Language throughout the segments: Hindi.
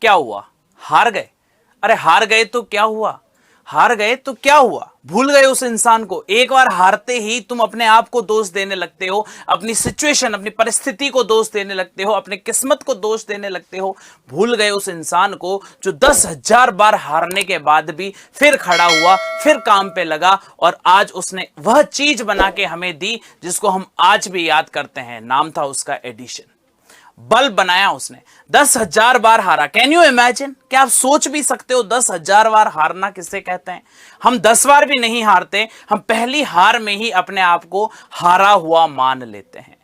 क्या हुआ? हार गए। अरे हार गए तो क्या हुआ? हार गए तो क्या हुआ? भूल गए उस इंसान को। एक बार हारते ही तुम अपने आप को दोष देने लगते हो, अपनी सिचुएशन, अपनी परिस्थिति को दोष देने लगते हो, अपनी किस्मत को दोष देने लगते हो। भूल गए उस इंसान को जो 10,000 बार हारने के बाद भी फिर खड़ा हुआ, फिर काम पे लगा और आज उसने वह चीज बना के हमें दी जिसको हम आज भी याद करते हैं। नाम था उसका एडिशन। बल्ब बनाया उसने। 10,000 बार हारा। Can you imagine? क्या आप सोच भी सकते हो 10,000 बार हारना किसे कहते हैं? हम 10 बार भी नहीं हारते, हम पहली हार में ही अपने आप को हारा हुआ मान लेते हैं।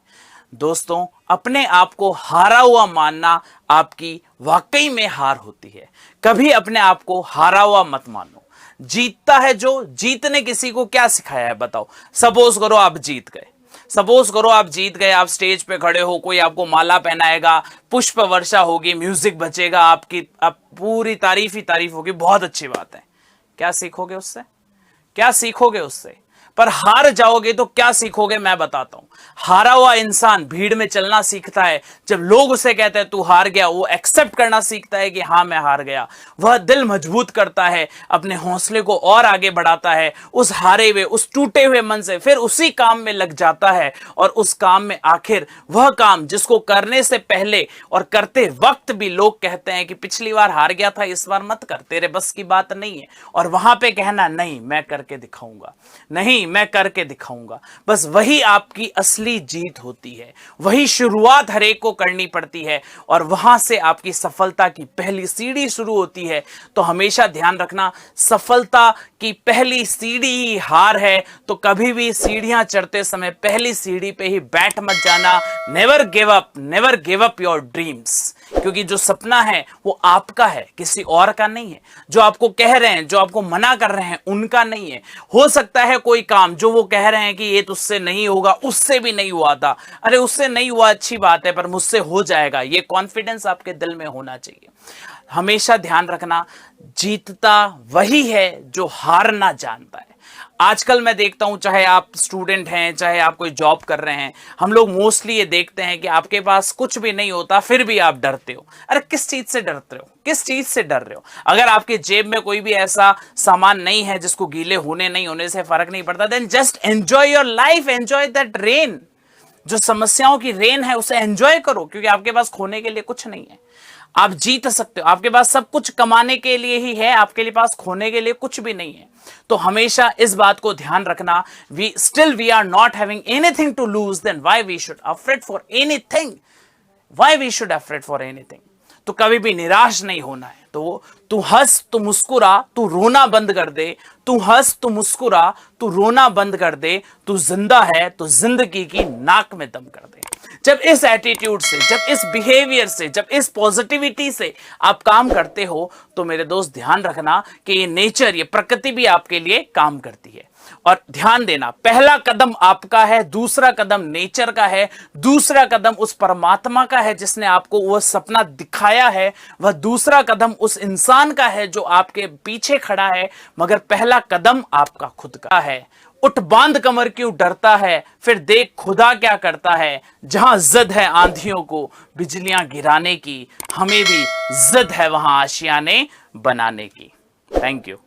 दोस्तों, अपने आप को हारा हुआ मानना आपकी वाकई में हार होती है। कभी अपने आप को हारा हुआ मत मानो। जीतता है जो। जीतने किसी को क्या सिखाया है बताओ? सपोज करो आप जीत गए। सपोज करो आप जीत गए, आप स्टेज पे खड़े हो, कोई आपको माला पहनाएगा, पुष्प वर्षा होगी, म्यूजिक बजेगा, आपकी आप पूरी तारीफ ही तारीफ होगी, बहुत अच्छी बात है। क्या सीखोगे उससे? क्या सीखोगे उससे? पर हार जाओगे तो क्या सीखोगे मैं बताता हूं। हारा हुआ इंसान भीड़ में चलना सीखता है। जब लोग उसे कहते हैं तू हार गया, वो एक्सेप्ट करना सीखता है कि हां मैं हार गया। वह दिल मजबूत करता है, अपने हौसले को और आगे बढ़ाता है। उस हारे हुए, उस टूटे हुए मन से फिर उसी काम में लग जाता है और उस काम में आखिर वह काम जिसको करने से पहले और करते वक्त भी लोग कहते हैं कि पिछली बार हार गया था, इस बार मत कर, तेरे बस की बात नहीं है, और वहां पे कहना नहीं मैं करके दिखाऊंगा, नहीं मैं करके दिखाऊंगा। बस वही आपकी असली जीत होती है। वही शुरुआत हर एक को करनी पड़ती है और वहां से आपकी सफलता की पहली सीढ़ी शुरू होती है। तो हमेशा ध्यान रखना, सफलता की पहली सीढ़ी ही हार है। तो कभी भी सीढ़ियां चढ़ते समय पहली सीढ़ी पे ही बैठ मत जाना। Never give up your dreams, क्योंकि जो सपना है वो आपका है, किसी और का नहीं है। जो आपको कह रहे हैं, जो आपको मना कर रहे हैं, उनका नहीं है। हो सकता है कोई काम जो वो कह रहे हैं कि ये तुझसे नहीं होगा, उससे भी नहीं हुआ था, अरे उससे नहीं हुआ अच्छी बात है, पर मुझसे हो जाएगा, ये कॉन्फिडेंस आपके दिल में होना चाहिए। हमेशा ध्यान रखना, जीतता वही है जो हारना जानता है। आजकल मैं देखता हूं, चाहे आप स्टूडेंट हैं, चाहे आप कोई जॉब कर रहे हैं, हम लोग मोस्टली ये देखते हैं कि आपके पास कुछ भी नहीं होता फिर भी आप डरते हो। अरे किस चीज से डरते हो? किस चीज से डर रहे हो? अगर आपके जेब में कोई भी ऐसा सामान नहीं है जिसको गीले होने नहीं होने से फर्क नहीं पड़ता, then just enjoy your life, enjoy that rain. जो समस्याओं की रेन है उसे एंजॉय करो, क्योंकि आपके पास खोने के लिए कुछ नहीं है। आप जीत सकते हो, आपके पास सब कुछ कमाने के लिए ही है, आपके पास खोने के लिए कुछ भी नहीं है। तो हमेशा इस बात को ध्यान रखना, we are not having anything to lose, then why we should afraid for anything, why we should afraid for anything. तो कभी भी निराश नहीं होना है। तो तू हंस, तू मुस्कुरा, तू रोना बंद कर दे। तू हंस, तू मुस्कुरा, तू रोना बंद कर दे। तू जिंदा है तो जिंदगी की नाक में दम कर दे। जब इस एटीट्यूड से, जब इस बिहेवियर से, जब इस पॉजिटिविटी से आप काम करते हो, तो मेरे दोस्त ध्यान रखना कि ये नेचर, ये प्रकृति भी आपके लिए काम करती है। और ध्यान देना, पहला कदम आपका है, दूसरा कदम नेचर का है, दूसरा कदम उस परमात्मा का है जिसने आपको वह सपना दिखाया है, वह दूसरा कदम उस इंसान का है जो आपके पीछे खड़ा है, मगर पहला कदम आपका खुद का है। उठ बांध कमर क्यों डरता है, फिर देख खुदा क्या करता है। जहां जिद है आंधियों को बिजलियां गिराने की, हमें भी जिद है वहां आशियाने बनाने की। Thank you.